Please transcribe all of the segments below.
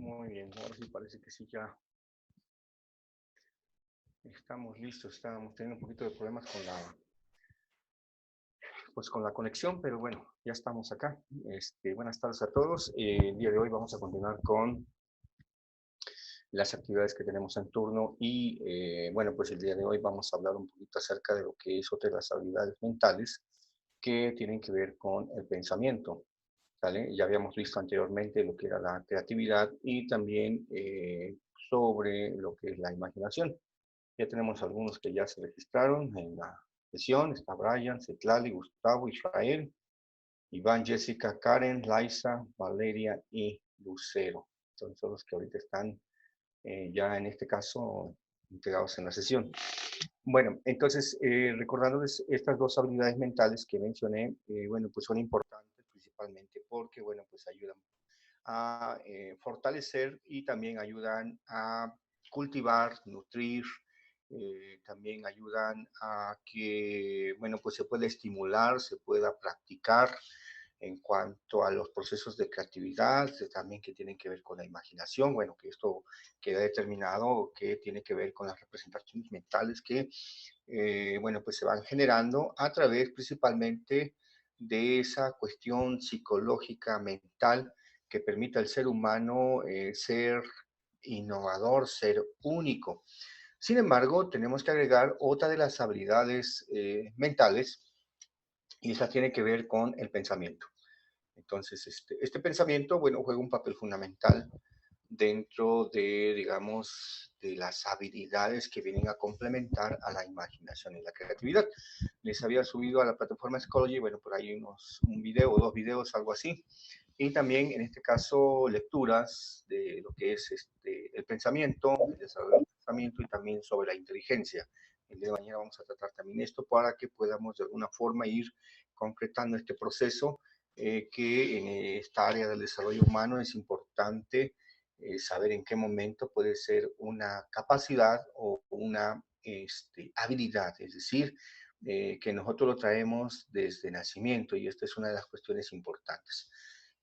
Muy bien, ahora sí parece que sí ya estamos listos. Estábamos teniendo un poquito de problemas con la conexión, pero bueno, ya estamos acá. Buenas tardes a todos. El día de hoy vamos a continuar con las actividades que tenemos en turno y bueno, pues el día de hoy vamos a hablar un poquito acerca de lo que es otra de las habilidades mentales que tienen que ver con el pensamiento. ¿Vale? Ya habíamos visto anteriormente lo que era la creatividad y también sobre lo que es la imaginación. Ya tenemos algunos que ya se registraron en la sesión. Está Brian, Cetlali, Gustavo, Israel, Iván, Jessica, Karen, Laisa, Valeria y Lucero. Son los que ahorita están ya en este caso integrados en la sesión. Bueno, entonces, recordándoles estas dos habilidades mentales que mencioné, bueno, pues son importantes principalmente porque, bueno, pues ayudan a fortalecer y también ayudan a cultivar, nutrir, también ayudan a que, bueno, pues se pueda estimular, se pueda practicar en cuanto a los procesos de creatividad, también que tienen que ver con la imaginación, bueno, que esto queda determinado, que tiene que ver con las representaciones mentales que, bueno, pues se van generando a través principalmente de esa cuestión psicológica mental que permita al ser humano ser innovador, ser único. Sin embargo, tenemos que agregar otra de las habilidades mentales y esa tiene que ver con el pensamiento. Entonces, este pensamiento, bueno, juega un papel fundamental dentro de, digamos, de las habilidades que vienen a complementar a la imaginación y la creatividad. Les había subido a la plataforma Schoology, bueno, por ahí un video, dos videos, algo así, y también en este caso lecturas de lo que es el pensamiento, el desarrollo del pensamiento y también sobre la inteligencia. El día de mañana vamos a tratar también esto para que podamos de alguna forma ir concretando este proceso que en esta área del desarrollo humano es importante saber en qué momento puede ser una capacidad o una habilidad, es decir, que nosotros lo traemos desde nacimiento y esta es una de las cuestiones importantes.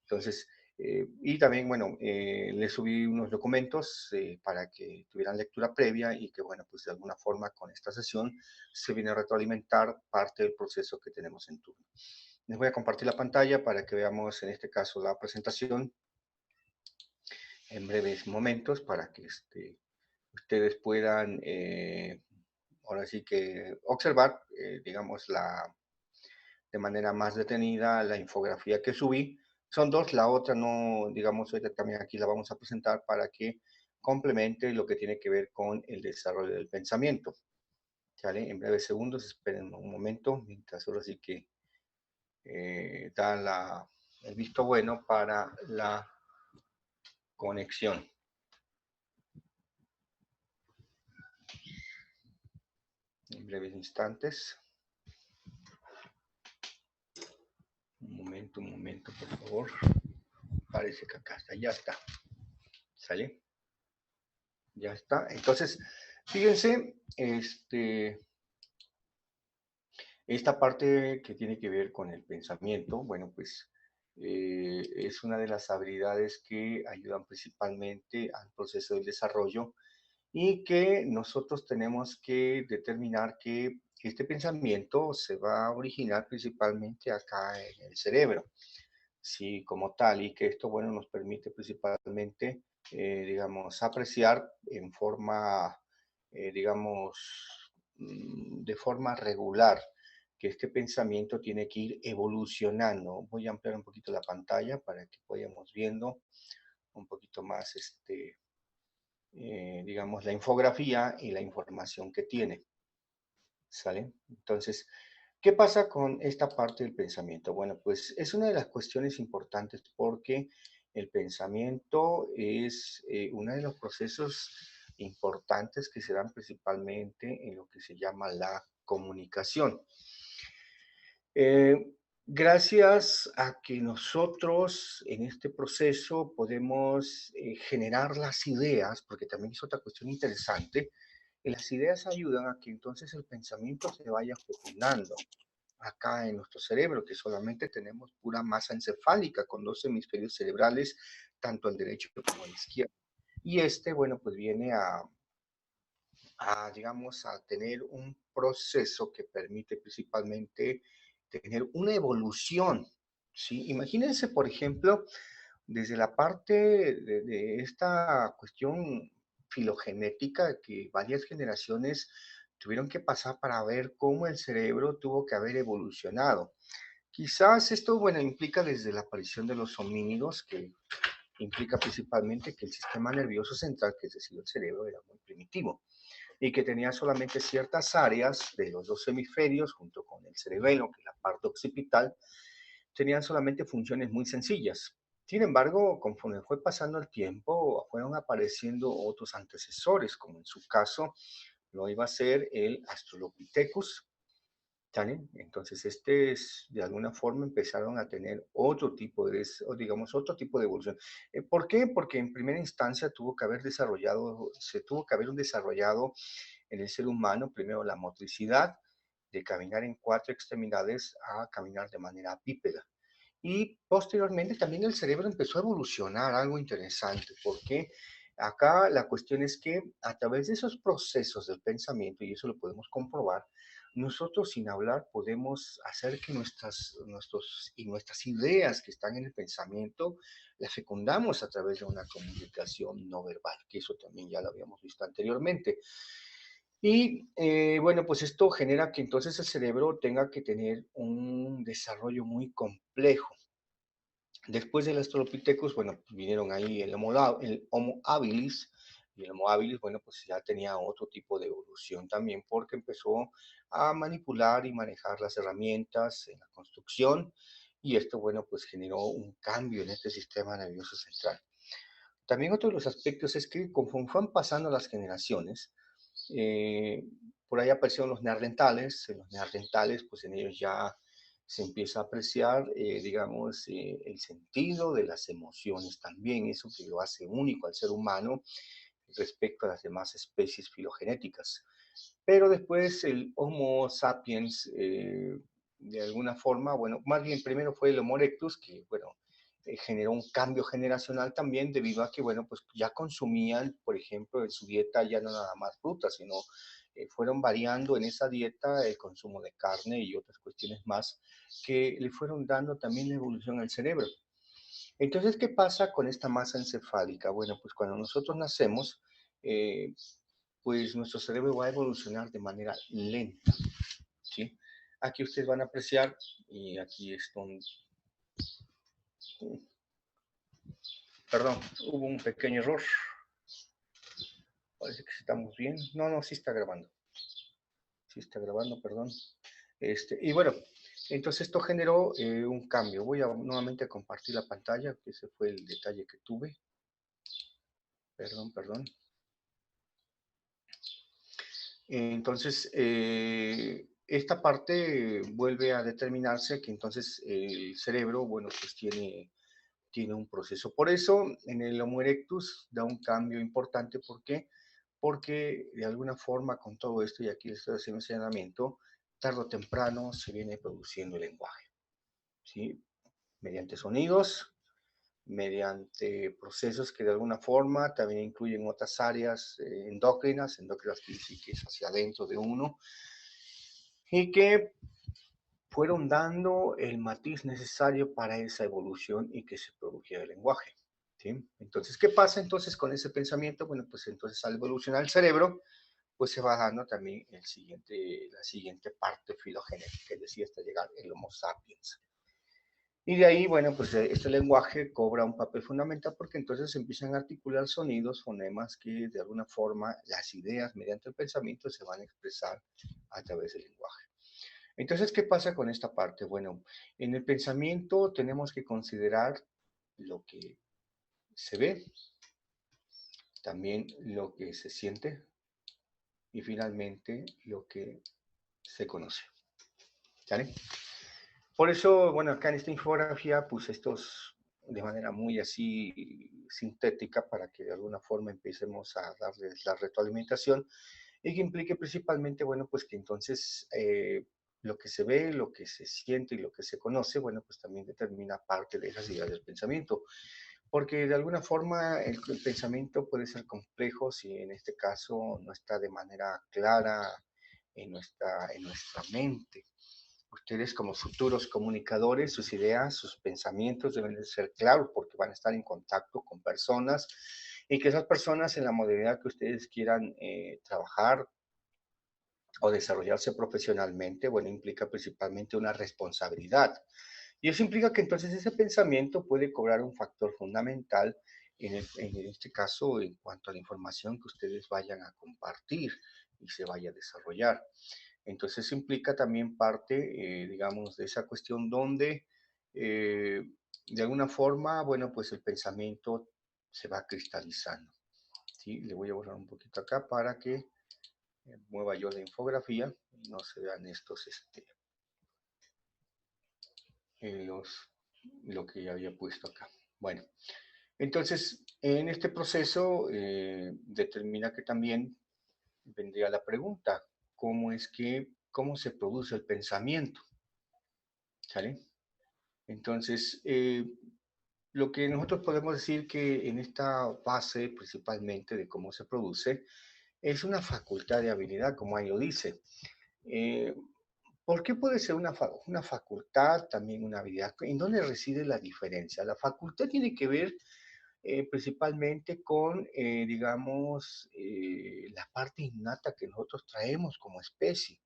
Entonces, y también, bueno, les subí unos documentos para que tuvieran lectura previa y que, bueno, pues de alguna forma con esta sesión se viene a retroalimentar parte del proceso que tenemos en turno. Les voy a compartir la pantalla para que veamos en este caso la presentación en breves momentos para que ustedes puedan ahora sí que observar, digamos, de manera más detenida la infografía que subí. Son dos, la otra no, digamos, ahorita también aquí la vamos a presentar para que complemente lo que tiene que ver con el desarrollo del pensamiento. ¿Sale? En breves segundos, esperen un momento, mientras ahora sí que da el visto bueno para la conexión. En breves instantes. Un momento, por favor. Parece que acá está, ya está. ¿Sale? Ya está. Entonces, fíjense, esta parte que tiene que ver con el pensamiento, bueno, pues es una de las habilidades que ayudan principalmente al proceso del desarrollo y que nosotros tenemos que determinar que este pensamiento se va a originar principalmente acá en el cerebro, sí, como tal, y que esto, bueno, nos permite principalmente, digamos, apreciar en forma, digamos, de forma regular, que este pensamiento tiene que ir evolucionando. Voy a ampliar un poquito la pantalla para que vayamos viendo un poquito más, digamos, la infografía y la información que tiene. ¿Sale? Entonces, ¿qué pasa con esta parte del pensamiento? Bueno, pues es una de las cuestiones importantes porque el pensamiento es uno de los procesos importantes que se dan principalmente en lo que se llama la comunicación. Gracias a que nosotros en este proceso podemos generar las ideas, porque también es otra cuestión interesante, las ideas ayudan a que entonces el pensamiento se vaya fecundando acá en nuestro cerebro, que solamente tenemos pura masa encefálica con dos hemisferios cerebrales tanto al derecho como a la izquierda. Y bueno, pues viene digamos, a tener un proceso que permite principalmente tener una evolución, ¿sí? Imagínense, por ejemplo, desde la parte de esta cuestión filogenética que varias generaciones tuvieron que pasar para ver cómo el cerebro tuvo que haber evolucionado. Quizás esto, bueno, implica desde la aparición de los homínidos, que implica principalmente que el sistema nervioso central, que es decir, el cerebro, era muy primitivo y que tenía solamente ciertas áreas de los dos hemisferios, junto con el cerebelo, que es la parte occipital, tenían solamente funciones muy sencillas. Sin embargo, conforme fue pasando el tiempo, fueron apareciendo otros antecesores, como en su caso lo iba a ser el Australopithecus, ¿sale? Entonces, de alguna forma empezaron a tener otro tipo de, o digamos, otro tipo de evolución. ¿Por qué? Porque en primera instancia se tuvo que haber desarrollado en el ser humano primero la motricidad de caminar en cuatro extremidades a caminar de manera bípeda. Y posteriormente también el cerebro empezó a evolucionar, algo interesante, porque acá la cuestión es que a través de esos procesos del pensamiento, y eso lo podemos comprobar, nosotros sin hablar podemos hacer que nuestras ideas que están en el pensamiento las fecundamos a través de una comunicación no verbal, que eso también ya lo habíamos visto anteriormente. Y bueno, pues esto genera que entonces el cerebro tenga que tener un desarrollo muy complejo. Después del Australopithecus, bueno, vinieron ahí el Homo habilis, y el Homo habilis, bueno, pues ya tenía otro tipo de evolución también, porque empezó a manipular y manejar las herramientas en la construcción, y esto, bueno, pues generó un cambio en este sistema nervioso central. También otro de los aspectos es que conforme fueron pasando las generaciones, eh, por ahí aparecieron los neandertales. En los neandertales, pues en ellos ya se empieza a apreciar, digamos, el sentido de las emociones también, eso que lo hace único al ser humano respecto a las demás especies filogenéticas. Pero después el Homo sapiens, de alguna forma, bueno, más bien primero fue el Homo erectus, que, bueno, generó un cambio generacional también debido a que, bueno, pues ya consumían, por ejemplo, en su dieta ya no nada más frutas, sino fueron variando en esa dieta el consumo de carne y otras cuestiones más que le fueron dando también la evolución al cerebro. Entonces, ¿qué pasa con esta masa encefálica? Bueno, pues cuando nosotros nacemos, eh, pues nuestro cerebro va a evolucionar de manera lenta, ¿sí? Aquí ustedes van a apreciar, y aquí es donde, perdón, hubo un pequeño error, parece que estamos bien, no, no, sí está grabando, perdón. Y bueno, entonces esto generó un cambio. Voy a nuevamente compartir la pantalla, que ese fue el detalle que tuve, perdón, perdón. Entonces, esta parte vuelve a determinarse que entonces el cerebro, bueno, pues tiene un proceso. Por eso, en el Homo erectus da un cambio importante. ¿Por qué? Porque de alguna forma con todo esto, y aquí les estoy haciendo un señalamiento, tarde o temprano se viene produciendo el lenguaje, ¿sí? Mediante sonidos, mediante procesos que de alguna forma también incluyen otras áreas endócrinas que sí que es hacia adentro de uno, y que fueron dando el matiz necesario para esa evolución y que se produjera el lenguaje. ¿Sí? Entonces, ¿qué pasa entonces con ese pensamiento? Bueno, pues entonces al evolucionar el cerebro, pues se va dando también la siguiente parte filogenética, es decir, hasta llegar el Homo sapiens. Y de ahí, bueno, pues este lenguaje cobra un papel fundamental porque entonces se empiezan a articular sonidos, fonemas que de alguna forma las ideas mediante el pensamiento se van a expresar a través del lenguaje. Entonces, ¿qué pasa con esta parte? Bueno, en el pensamiento tenemos que considerar lo que se ve, también lo que se siente y finalmente lo que se conoce. ¿Sale? Por eso, bueno, acá en esta infografía puse estos de manera muy así sintética para que de alguna forma empecemos a darles la retroalimentación y que implique principalmente, bueno, pues que entonces lo que se ve, lo que se siente y lo que se conoce, bueno, pues también determina parte de esas ideas del pensamiento. Porque de alguna forma el pensamiento puede ser complejo si en este caso no está de manera clara en nuestra mente. Ustedes como futuros comunicadores, sus ideas, sus pensamientos deben de ser claros porque van a estar en contacto con personas y que esas personas en la modalidad que ustedes quieran trabajar o desarrollarse profesionalmente, bueno, implica principalmente una responsabilidad. Y eso implica que entonces ese pensamiento puede cobrar un factor fundamental en este caso en cuanto a la información que ustedes vayan a compartir y se vaya a desarrollar. Entonces implica también parte, digamos, de esa cuestión donde eh, de alguna forma, bueno, pues el pensamiento se va cristalizando. ¿Sí? Le voy a borrar un poquito acá para que mueva yo la infografía y no se vean estos, los, lo que ya había puesto acá. Bueno, entonces en este proceso determina que también vendría la pregunta, cómo se produce el pensamiento? ¿Sale? Entonces, lo que nosotros podemos decir que en esta fase principalmente de cómo se produce es una facultad de habilidad, como ahí lo dice. Eh, ¿Por qué puede ser una facultad, también una habilidad? ¿En dónde reside la diferencia? La facultad tiene que ver principalmente con, digamos, la parte innata que nosotros traemos como especie.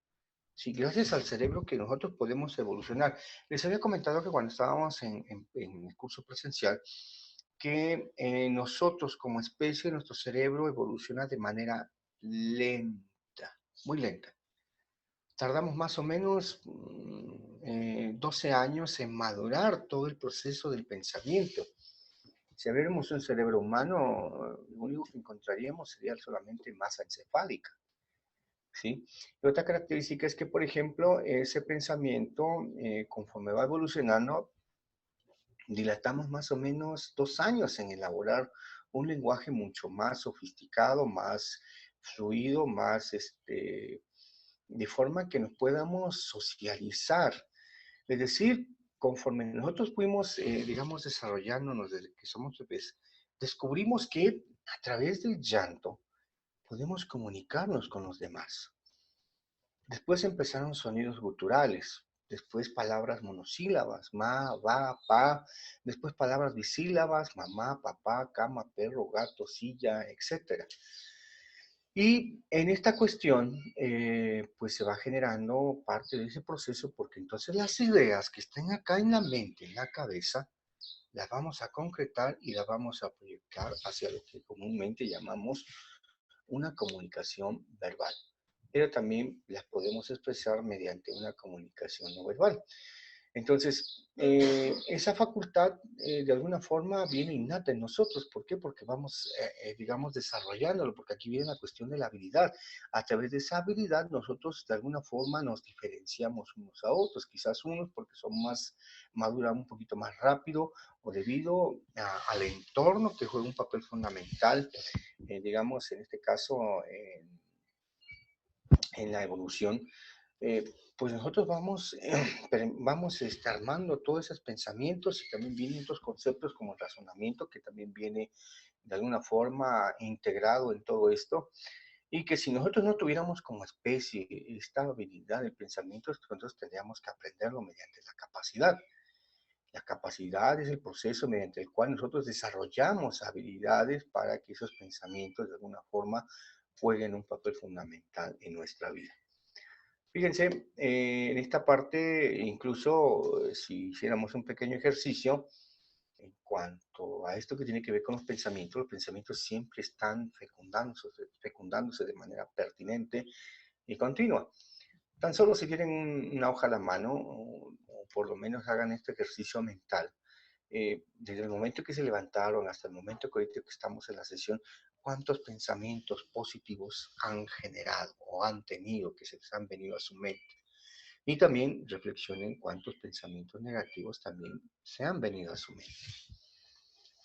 Sí, gracias al cerebro que nosotros podemos evolucionar. Les había comentado que cuando estábamos en el curso presencial, que nosotros como especie, nuestro cerebro evoluciona de manera lenta, muy lenta. Tardamos más o menos 12 años en madurar todo el proceso del pensamiento. Si abriéramos un cerebro humano, lo único que encontraríamos sería solamente masa encefálica. ¿Sí? Y otra característica es que, por ejemplo, ese pensamiento, conforme va evolucionando, dilatamos más o menos 2 años en elaborar un lenguaje mucho más sofisticado, más fluido, más de forma que nos podamos socializar. Es decir, conforme nosotros fuimos, digamos, desarrollándonos desde que somos bebés, descubrimos que a través del llanto podemos comunicarnos con los demás. Después empezaron sonidos guturales, después palabras monosílabas, ma, va, pa, después palabras bisílabas, mamá, papá, cama, perro, gato, silla, etc. Y en esta cuestión, pues se va generando parte de ese proceso porque entonces las ideas que están acá en la mente, en la cabeza, las vamos a concretar y las vamos a proyectar hacia lo que comúnmente llamamos una comunicación verbal, pero también las podemos expresar mediante una comunicación no verbal. Entonces, esa facultad de alguna forma viene innata en nosotros. ¿Por qué? Porque vamos, digamos, desarrollándolo, porque aquí viene la cuestión de la habilidad. A través de esa habilidad nosotros de alguna forma nos diferenciamos unos a otros, quizás unos porque son más, maduran un poquito más rápido o debido al entorno que juega un papel fundamental, digamos, en este caso, en la evolución, eh, pues nosotros vamos, vamos armando todos esos pensamientos y también vienen otros conceptos como el razonamiento que también viene de alguna forma integrado en todo esto y que si nosotros no tuviéramos como especie esta habilidad de pensamiento, nosotros tendríamos que aprenderlo mediante la capacidad. La capacidad es el proceso mediante el cual nosotros desarrollamos habilidades para que esos pensamientos de alguna forma jueguen un papel fundamental en nuestra vida. Fíjense, en esta parte, incluso si hiciéramos un pequeño ejercicio en cuanto a esto que tiene que ver con los pensamientos siempre están fecundándose de manera pertinente y continua. Tan solo si tienen una hoja a la mano, o por lo menos hagan este ejercicio mental, desde el momento que se levantaron hasta el momento que ahorita que estamos en la sesión, cuántos pensamientos positivos han generado o han tenido que se les han venido a su mente. Y también reflexionen cuántos pensamientos negativos también se han venido a su mente.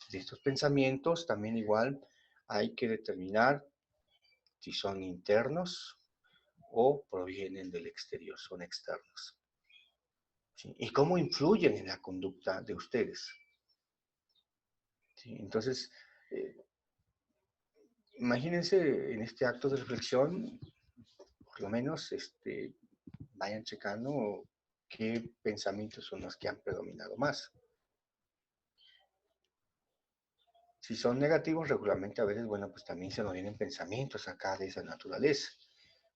De estos pensamientos también igual hay que determinar si son internos o provienen del exterior, son externos. ¿Sí? Y cómo influyen en la conducta de ustedes. ¿sí? Entonces, eh, imagínense en este acto de reflexión, por lo menos vayan checando qué pensamientos son los que han predominado más. Si son negativos, regularmente a veces, bueno, pues también se nos vienen pensamientos acá de esa naturaleza.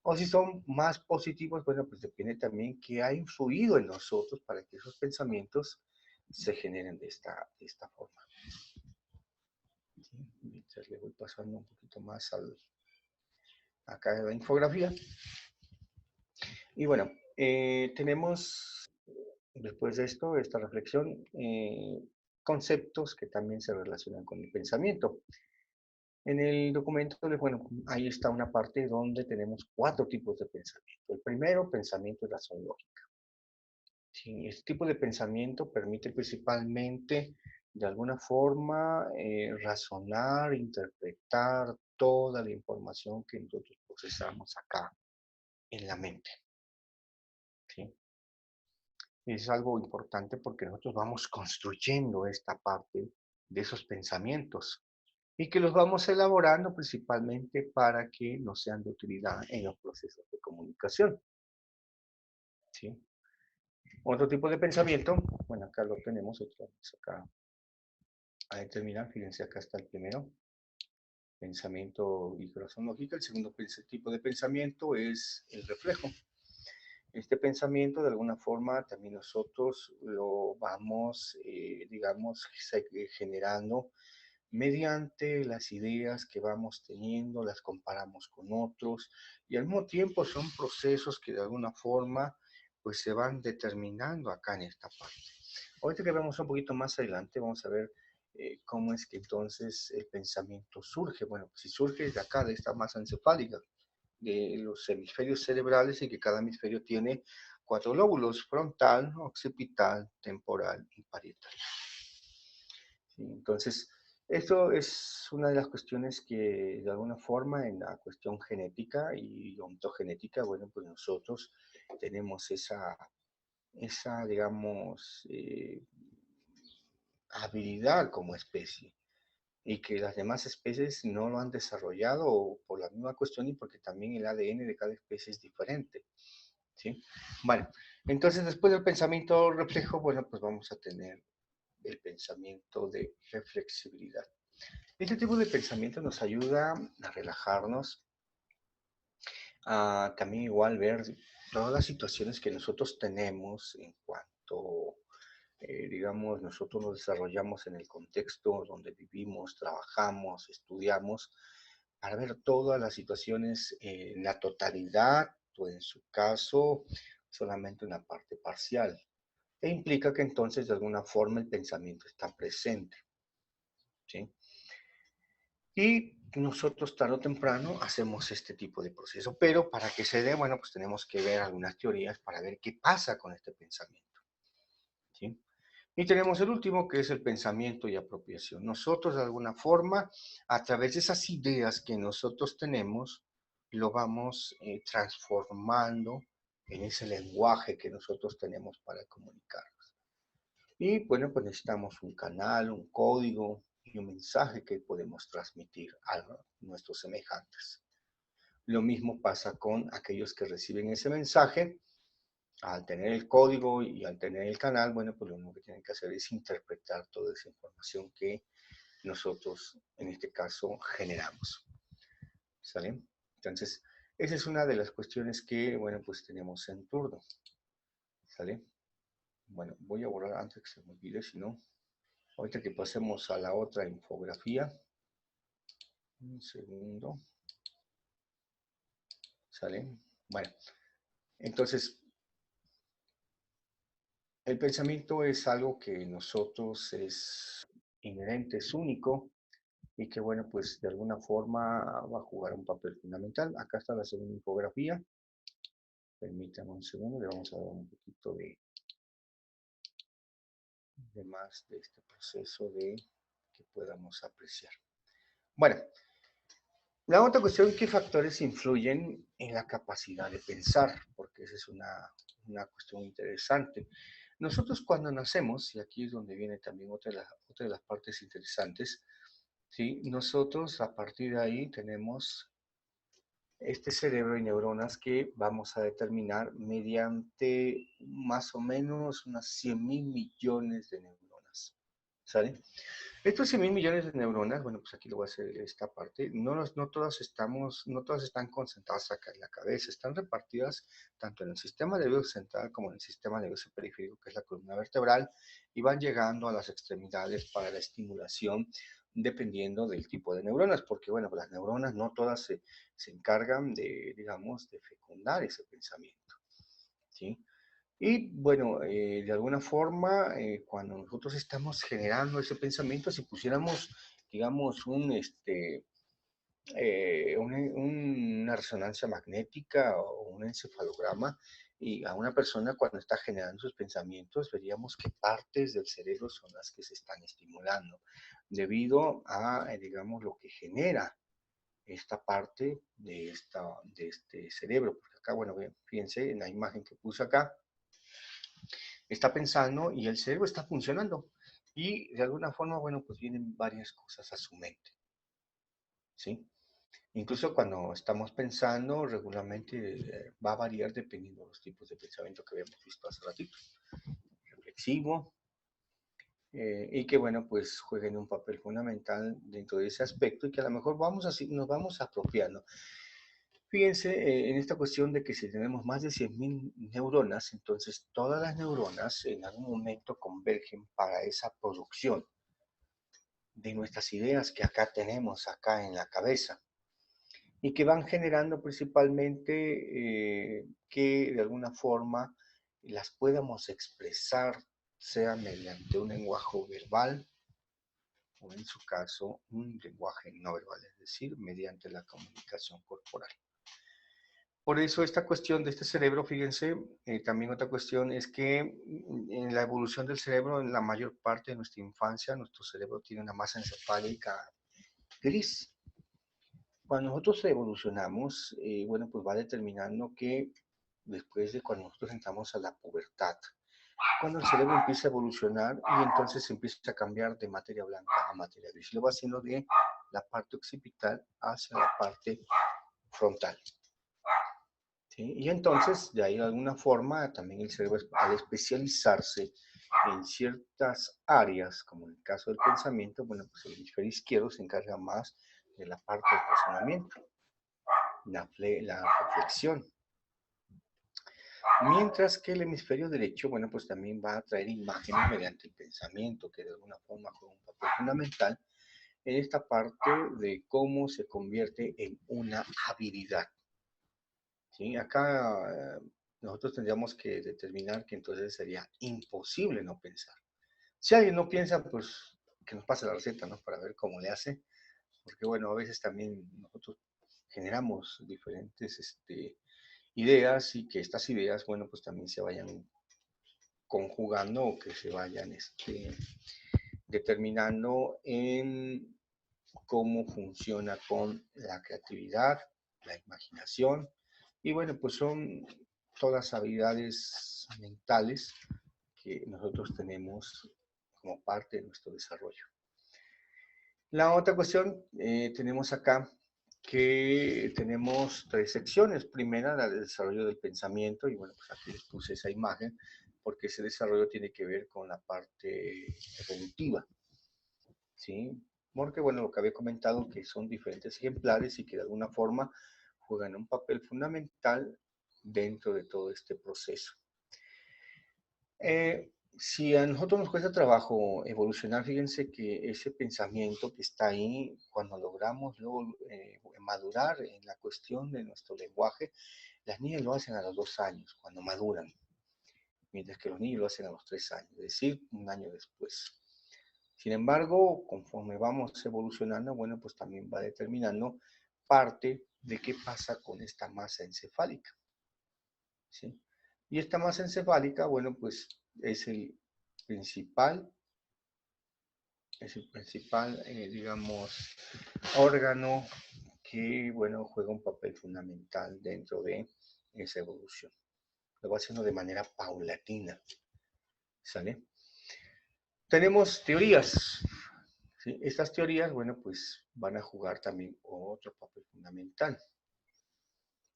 O si son más positivos, bueno, pues depende también qué ha influido en nosotros para que esos pensamientos se generen de esta forma. ¿Sí? Mientras le voy pasando un poquito más acá en la infografía. Y bueno, tenemos después de esto, esta reflexión, conceptos que también se relacionan con el pensamiento. En el documento, bueno, ahí está una parte donde tenemos 4 tipos de pensamiento. El primero, pensamiento y razón lógica. Sí, este tipo de pensamiento permite principalmente, de alguna forma, razonar, interpretar toda la información que nosotros procesamos acá en la mente. ¿Sí? Es algo importante porque nosotros vamos construyendo esta parte de esos pensamientos y que los vamos elaborando principalmente para que nos sean de utilidad en los procesos de comunicación. ¿Sí? Otro tipo de pensamiento, bueno, acá lo tenemos, otra vez acá a determinar, fíjense, acá está el primero, pensamiento y corazón lógica. El segundo tipo de pensamiento es el reflejo. Este pensamiento, de alguna forma, también nosotros lo vamos, digamos, generando mediante las ideas que vamos teniendo, las comparamos con otros y al mismo tiempo son procesos que de alguna forma pues se van determinando acá en esta parte. Ahorita que vemos un poquito más adelante, vamos a ver cómo es que entonces el pensamiento surge. Bueno, pues si surge de acá, de esta masa encefálica, de los hemisferios cerebrales, y que cada hemisferio tiene 4 lóbulos: frontal, occipital, temporal y parietal. ¿Sí? Entonces, esto es una de las cuestiones que de alguna forma en la cuestión genética y ontogenética, bueno, pues nosotros tenemos esa digamos, habilidad como especie y que las demás especies no lo han desarrollado por la misma cuestión y porque también el ADN de cada especie es diferente. ¿Sí? Vale, entonces después del pensamiento reflejo, bueno, pues vamos a tener el pensamiento de reflexibilidad. Este tipo de pensamiento nos ayuda a relajarnos, a también igual ver todas las situaciones que nosotros tenemos en cuanto, digamos, nosotros nos desarrollamos en el contexto donde vivimos, trabajamos, estudiamos, para ver todas las situaciones en la totalidad o en su caso solamente una parte parcial. E implica que entonces de alguna forma el pensamiento está presente. ¿Sí? Y nosotros tarde o temprano hacemos este tipo de proceso, pero para que se dé, bueno, pues tenemos que ver algunas teorías para ver qué pasa con este pensamiento. ¿Sí? Y tenemos el último, que es el pensamiento y apropiación. Nosotros de alguna forma, a través de esas ideas que nosotros tenemos, lo vamos transformando en ese lenguaje que nosotros tenemos para comunicarnos. Y bueno, pues necesitamos un canal, un código y un mensaje que podemos transmitir a nuestros semejantes. Lo mismo pasa con aquellos que reciben ese mensaje. Al tener el código y al tener el canal, bueno, pues lo único que tienen que hacer es interpretar toda esa información que nosotros, en este caso, generamos. ¿Sale? Entonces, esa es una de las cuestiones que, bueno, pues tenemos en turno. ¿Sale? Bueno, voy a borrar antes que se me olvide, si no. Ahorita que pasemos a la otra infografía. Un segundo. ¿Sale? Bueno, entonces, el pensamiento es algo que nosotros es inherente, es único y que, bueno, pues de alguna forma va a jugar un papel fundamental. Acá está la segunda infografía. Permítanme un segundo, le vamos a dar un poquito de más de este proceso de que podamos apreciar. Bueno, la otra cuestión, ¿qué factores influyen en la capacidad de pensar? Porque esa es una cuestión interesante. Nosotros cuando nacemos, y aquí es donde viene también otra de las partes interesantes, ¿sí? Nosotros a partir de ahí tenemos este cerebro y neuronas que vamos a determinar mediante más o menos unas 100.000 millones de neuronas. ¿Sale? Estos 100.000 millones de neuronas, bueno, pues aquí lo voy a hacer esta parte, no todas están concentradas acá en la cabeza, están repartidas tanto en el sistema nervioso central como en el sistema nervioso periférico, que es la columna vertebral, y van llegando a las extremidades para la estimulación dependiendo del tipo de neuronas, porque bueno, pues las neuronas no todas se encargan de, digamos, de fecundar ese pensamiento, ¿sí? Y bueno, de alguna forma, cuando nosotros estamos generando ese pensamiento, si pusiéramos, digamos, una resonancia magnética o un encefalograma y a una persona cuando está generando sus pensamientos, veríamos que partes del cerebro son las que se están estimulando, debido a, digamos, lo que genera esta parte de este cerebro. Porque acá, bueno, fíjense en la imagen que puse acá, está pensando y el cerebro está funcionando. Y de alguna forma, bueno, pues vienen varias cosas a su mente, ¿sí? Incluso cuando estamos pensando, regularmente va a variar dependiendo de los tipos de pensamiento que habíamos visto hace ratito. Reflexivo, y que, bueno, pues jueguen un papel fundamental dentro de ese aspecto y que a lo mejor nos vamos apropiando. Fíjense en esta cuestión de que si tenemos más de 100.000 neuronas, entonces todas las neuronas en algún momento convergen para esa producción de nuestras ideas que acá tenemos, acá en la cabeza, y que van generando principalmente que de alguna forma las podamos expresar, sea mediante un lenguaje verbal o en su caso un lenguaje no verbal, es decir, mediante la comunicación corporal. Por eso esta cuestión de este cerebro, fíjense, también otra cuestión es que en la evolución del cerebro, en la mayor parte de nuestra infancia, nuestro cerebro tiene una masa encefálica gris. Cuando nosotros evolucionamos, bueno, pues va determinando que después de cuando nosotros entramos a la pubertad, cuando el cerebro empieza a evolucionar y entonces empieza a cambiar de materia blanca a materia gris. Lo va haciendo de la parte occipital hacia la parte frontal. ¿Sí? Y entonces, de ahí de alguna forma, también el cerebro, al especializarse en ciertas áreas, como en el caso del pensamiento, bueno, pues el hemisferio izquierdo se encarga más de la parte del razonamiento, la reflexión. Mientras que el hemisferio derecho, bueno, pues también va a traer imágenes mediante el pensamiento, que de alguna forma juega un papel fundamental en esta parte de cómo se convierte en una habilidad. ¿Sí? Acá nosotros tendríamos que determinar que entonces sería imposible no pensar. Si alguien no piensa, pues que nos pase la receta, ¿no? Para ver cómo le hace, porque bueno, a veces también nosotros generamos diferentes ideas y que estas ideas, bueno, pues también se vayan conjugando o que se vayan determinando en cómo funciona con la creatividad, la imaginación, y bueno, pues son todas habilidades mentales que nosotros tenemos como parte de nuestro desarrollo. La otra cuestión, tenemos acá que tenemos tres secciones. Primera, la del desarrollo del pensamiento, y bueno, pues aquí les puse esa imagen, porque ese desarrollo tiene que ver con la parte evolutiva, ¿sí? Porque, bueno, lo que había comentado, que son diferentes ejemplares y que de alguna forma juegan un papel fundamental dentro de todo este proceso. Si a nosotros nos cuesta trabajo evolucionar, fíjense que ese pensamiento que está ahí, cuando logramos luego madurar en la cuestión de nuestro lenguaje, las niñas lo hacen a los 2 años, cuando maduran, mientras que los niños lo hacen a los 3 años, es decir, un año después. Sin embargo, conforme vamos evolucionando, bueno, pues también va determinando parte de qué pasa con esta masa encefálica, ¿sí? Y esta masa encefálica, bueno, pues es el principal, digamos, órgano que, bueno, juega un papel fundamental dentro de esa evolución. Lo va haciendo de manera paulatina. ¿Sale? Tenemos teorías. ¿Sí? Estas teorías, bueno, pues van a jugar también otro papel fundamental.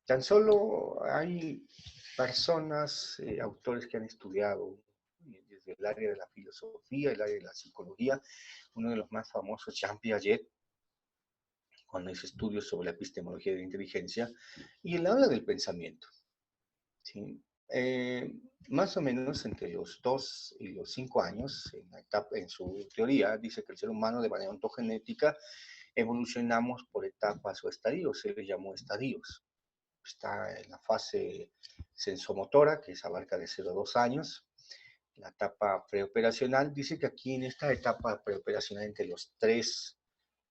Tan solo hay personas, autores que han estudiado desde el área de la filosofía, el área de la psicología, uno de los más famosos, Jean Piaget, con ese estudio sobre la epistemología de la inteligencia, y él habla del pensamiento. ¿Sí? Más o menos entre los 2 y los 5 años, en su teoría, dice que el ser humano de manera ontogenética evolucionamos por etapas o estadios, se les llamó estadios. Está en la fase sensomotora, que es abarca de 0 a 2 años, la etapa preoperacional, dice que aquí en esta etapa preoperacional entre los 3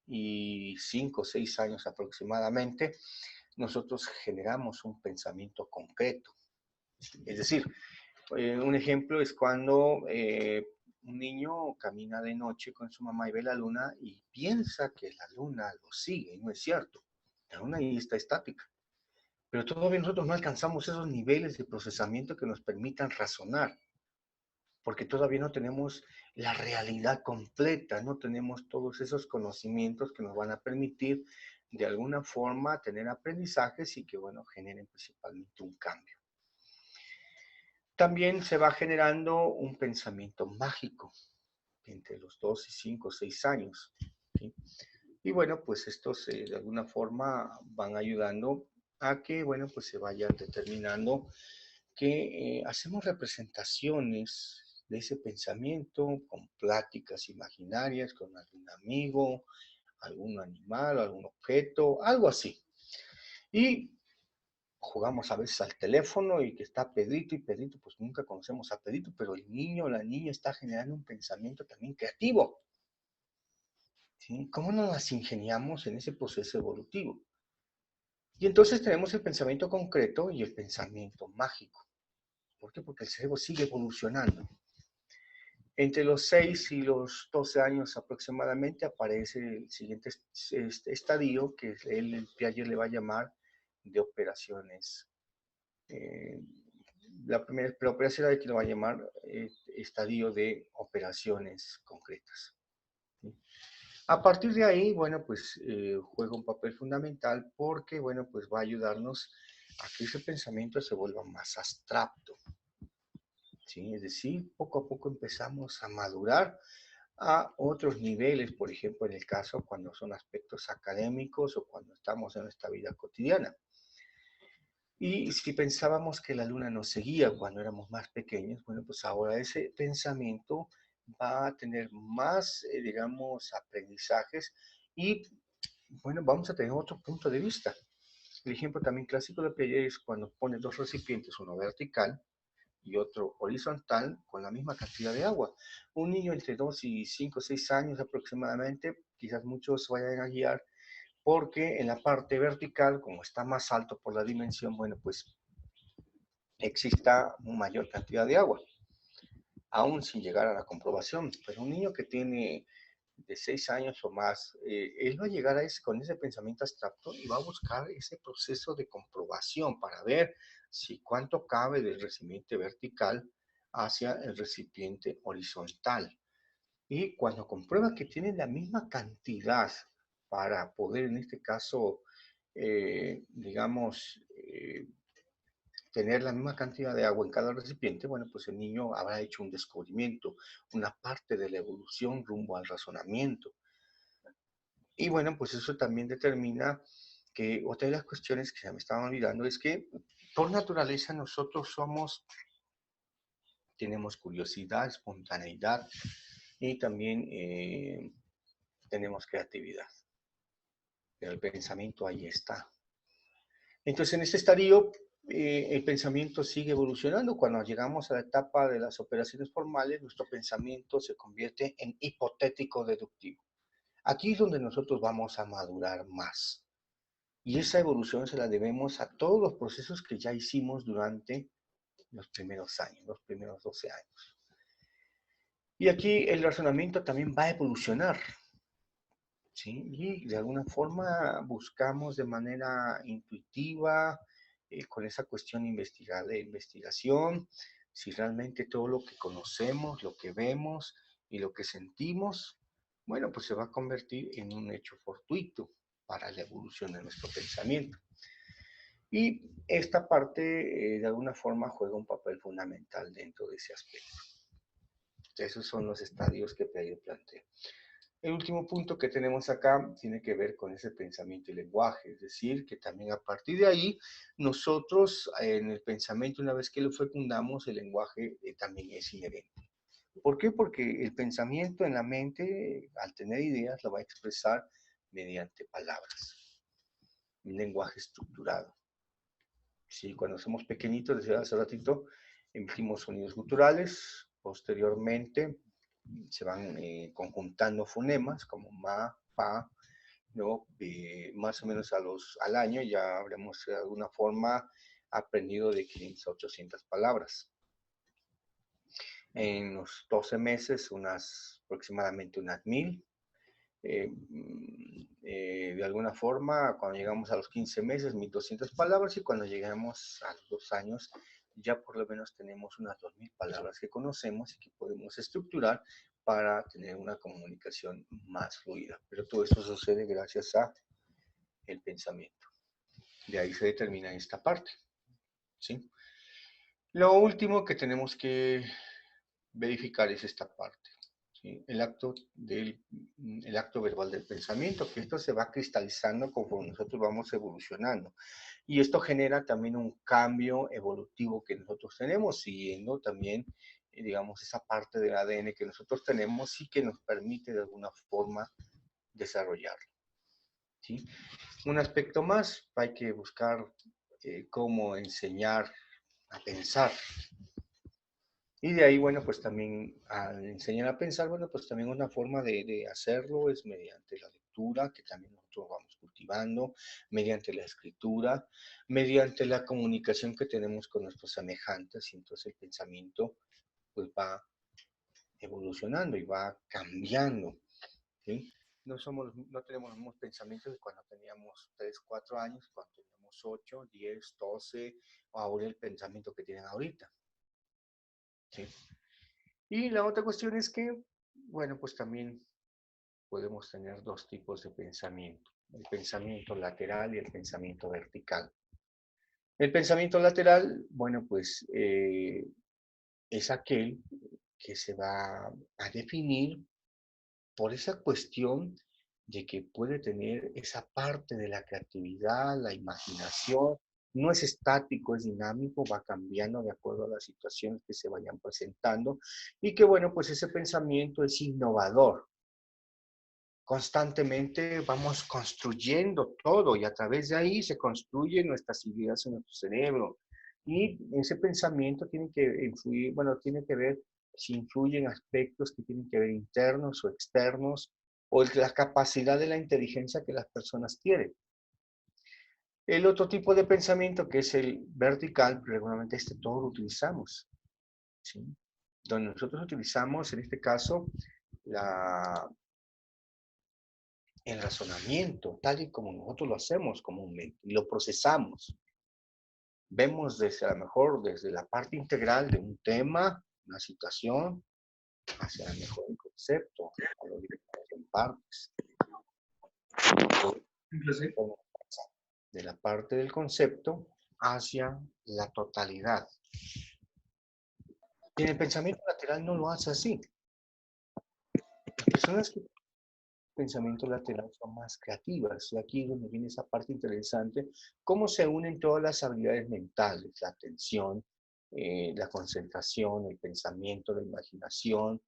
y 5 o 6 años aproximadamente, nosotros generamos un pensamiento concreto. Es decir, un ejemplo es cuando un niño camina de noche con su mamá y ve la luna y piensa que la luna lo sigue, y no es cierto. La luna ahí está estática. Pero todavía nosotros no alcanzamos esos niveles de procesamiento que nos permitan razonar, porque todavía no tenemos la realidad completa, no tenemos todos esos conocimientos que nos van a permitir de alguna forma tener aprendizajes y que, bueno, generen principalmente un cambio. También se va generando un pensamiento mágico entre los 2 y 5 o 6 años. ¿Sí? Y bueno, pues estos de alguna forma van ayudando a que, bueno, pues se vayan determinando que hacemos representaciones de ese pensamiento con pláticas imaginarias con algún amigo, algún animal, algún objeto, algo así. Y jugamos a veces al teléfono y que está Pedrito y Pedrito, pues nunca conocemos a Pedrito, pero el niño o la niña está generando un pensamiento también creativo. ¿Sí? ¿Cómo nos las ingeniamos en ese proceso evolutivo? Y entonces tenemos el pensamiento concreto y el pensamiento mágico. ¿Por qué? Porque el cerebro sigue evolucionando. Entre los 6 y los 12 años aproximadamente aparece el siguiente estadio que el Piaget le va a llamar de operaciones. Eh, la primera operación que lo va a llamar estadio de operaciones concretas. ¿Sí? A partir de ahí, bueno, pues juega un papel fundamental porque, bueno, pues va a ayudarnos a que ese pensamiento se vuelva más abstracto. ¿Sí? Es decir, poco a poco empezamos a madurar a otros niveles, por ejemplo, en el caso cuando son aspectos académicos o cuando estamos en nuestra vida cotidiana. Y si pensábamos que la luna nos seguía cuando éramos más pequeños, bueno, pues ahora ese pensamiento va a tener más, digamos, aprendizajes y, bueno, vamos a tener otro punto de vista. El ejemplo también clásico de Piaget es cuando pone dos recipientes, uno vertical y otro horizontal, con la misma cantidad de agua. Un niño entre 2 y 5 o 6 años aproximadamente, quizás muchos vayan a guiar, porque en la parte vertical, como está más alto por la dimensión, bueno, pues exista una mayor cantidad de agua, aún sin llegar a la comprobación. Pero un niño que tiene de 6 años o más, él va a llegar a ese, con ese pensamiento abstracto y va a buscar ese proceso de comprobación para ver si cuánto cabe del recipiente vertical hacia el recipiente horizontal. Y cuando comprueba que tiene la misma cantidad para poder, en este caso, digamos, tener la misma cantidad de agua en cada recipiente, bueno, pues el niño habrá hecho un descubrimiento, una parte de la evolución rumbo al razonamiento. Y bueno, pues eso también determina que otra de las cuestiones que se me estaban olvidando es que por naturaleza nosotros tenemos curiosidad, espontaneidad y también tenemos creatividad. Pero el pensamiento ahí está. Entonces, en este estadio, el pensamiento sigue evolucionando. Cuando llegamos a la etapa de las operaciones formales, nuestro pensamiento se convierte en hipotético deductivo. Aquí es donde nosotros vamos a madurar más. Y esa evolución se la debemos a todos los procesos que ya hicimos durante los primeros años, los primeros 12 años. Y aquí el razonamiento también va a evolucionar. ¿Sí? Y de alguna forma buscamos de manera intuitiva, con esa cuestión de investigación, si realmente todo lo que conocemos, lo que vemos y lo que sentimos, bueno, pues se va a convertir en un hecho fortuito para la evolución de nuestro pensamiento. Y esta parte, de alguna forma, juega un papel fundamental dentro de ese aspecto. Esos son los estadios que Freire plantea. El último punto que tenemos acá tiene que ver con ese pensamiento y lenguaje, es decir, que también a partir de ahí, nosotros en el pensamiento, una vez que lo fecundamos, el lenguaje también es inherente. ¿Por qué? Porque el pensamiento en la mente, al tener ideas, lo va a expresar mediante palabras, un lenguaje estructurado. Sí, cuando somos pequeñitos, decía hace ratito, emitimos sonidos guturales, posteriormente se van conjuntando fonemas como ma, pa, ¿no? Más o menos al año ya habremos de alguna forma aprendido de 500 a 800 palabras. En los 12 meses, aproximadamente unas 1000. De alguna forma, cuando llegamos a los 15 meses, 1200 palabras, y cuando llegamos a los 2 años, ya por lo menos tenemos unas 2000 palabras que conocemos y que podemos estructurar para tener una comunicación más fluida. Pero todo eso sucede gracias a el pensamiento. De ahí se determina esta parte, ¿sí? Lo último que tenemos que verificar es esta parte. ¿Sí? El acto verbal del pensamiento, que esto se va cristalizando conforme nosotros vamos evolucionando. Y esto genera también un cambio evolutivo que nosotros tenemos, siguiendo también, digamos, esa parte del ADN que nosotros tenemos y que nos permite de alguna forma desarrollarlo. ¿Sí? Un aspecto más, hay que buscar cómo enseñar a pensar. Y de ahí, bueno, pues también al enseñar a pensar, bueno, pues también una forma de hacerlo es mediante la lectura, que también nosotros vamos cultivando, mediante la escritura, mediante la comunicación que tenemos con nuestros semejantes, y entonces el pensamiento pues va evolucionando y va cambiando, ¿sí? No tenemos los mismos pensamientos que cuando teníamos 3, 4 años, cuando teníamos 8, 10, 12, o ahora el pensamiento que tienen ahorita, ¿sí? Y la otra cuestión es que, bueno, pues también podemos tener dos tipos de pensamiento, el pensamiento lateral y el pensamiento vertical. El pensamiento lateral, bueno, pues es aquel que se va a definir por esa cuestión de que puede tener esa parte de la creatividad, la imaginación, no es estático, es dinámico, va cambiando de acuerdo a las situaciones que se vayan presentando y que bueno, pues ese pensamiento es innovador. Constantemente vamos construyendo todo y a través de ahí se construyen nuestras ideas en nuestro cerebro. Y ese pensamiento tiene que influir, bueno, tiene que ver si influyen aspectos que tienen que ver internos o externos, o la capacidad de la inteligencia que las personas tienen. El otro tipo de pensamiento, que es el vertical, regularmente todo lo utilizamos, ¿sí? Donde nosotros utilizamos, en este caso, el razonamiento, tal y como nosotros lo hacemos comúnmente, y lo procesamos. Vemos desde, a lo mejor, desde la parte integral de un tema, una situación, hacia el mejor el concepto, a lo directamente en partes. De la parte del concepto hacia la totalidad. Y en el pensamiento lateral no lo hace así. Las personas que pensamiento lateral son más creativas. Y aquí es donde viene esa parte interesante, cómo se unen todas las habilidades mentales, la atención, la concentración, el pensamiento, la imaginación,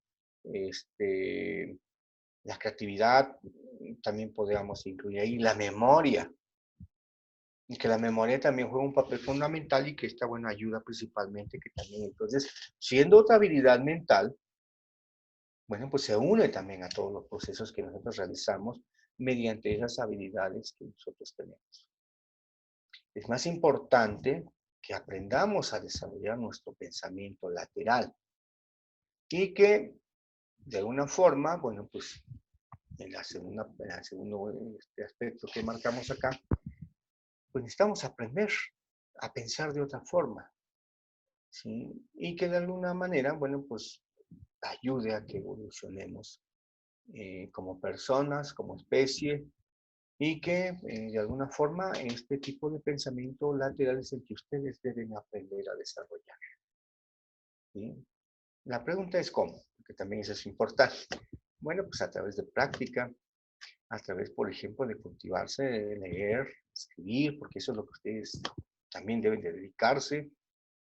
la creatividad, también podríamos incluir ahí la memoria, y que la memoria también juega un papel fundamental y que esta buena ayuda principalmente, que también entonces, siendo otra habilidad mental, bueno, pues se une también a todos los procesos que nosotros realizamos mediante esas habilidades que nosotros tenemos. Es más importante que aprendamos a desarrollar nuestro pensamiento lateral y que de alguna forma, bueno, pues en el segundo aspecto que marcamos acá, pues necesitamos aprender a pensar de otra forma, ¿sí? Y que de alguna manera, bueno, pues ayude a que evolucionemos como personas, como especie, y que de alguna forma este tipo de pensamiento lateral es el que ustedes deben aprender a desarrollar. ¿Sí? La pregunta es cómo, porque también eso es importante. Bueno, pues a través de práctica, a través, por ejemplo, de cultivarse, de leer, escribir, porque eso es lo que ustedes también deben de dedicarse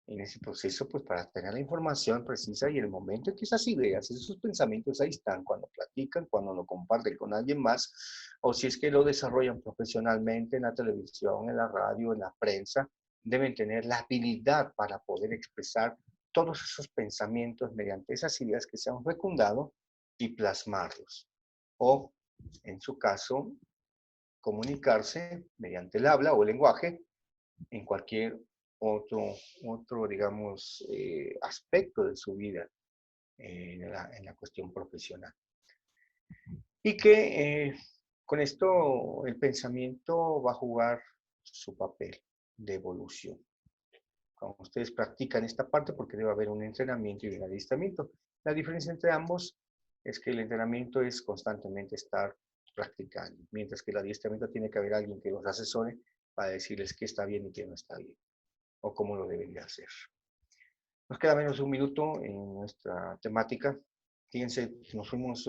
en ese proceso, pues para tener la información precisa y el momento en que esas ideas, esos pensamientos ahí están, cuando platican, cuando lo comparten con alguien más, o si es que lo desarrollan profesionalmente en la televisión, en la radio, en la prensa, deben tener la habilidad para poder expresar todos esos pensamientos mediante esas ideas que se han fecundado y plasmarlos. O, en su caso, comunicarse mediante el habla o el lenguaje en cualquier otro, digamos, aspecto de su vida en la cuestión profesional. Y que con esto el pensamiento va a jugar su papel de evolución. Cuando ustedes practican esta parte, porque debe haber un entrenamiento y un adiestramiento. La diferencia entre ambos es que el entrenamiento es constantemente estar practicando, mientras que el adiestramiento tiene que haber alguien que los asesore para decirles qué está bien y qué no está bien, o cómo lo deben de hacer. Nos queda menos de un minuto en nuestra temática. Fíjense, nos fuimos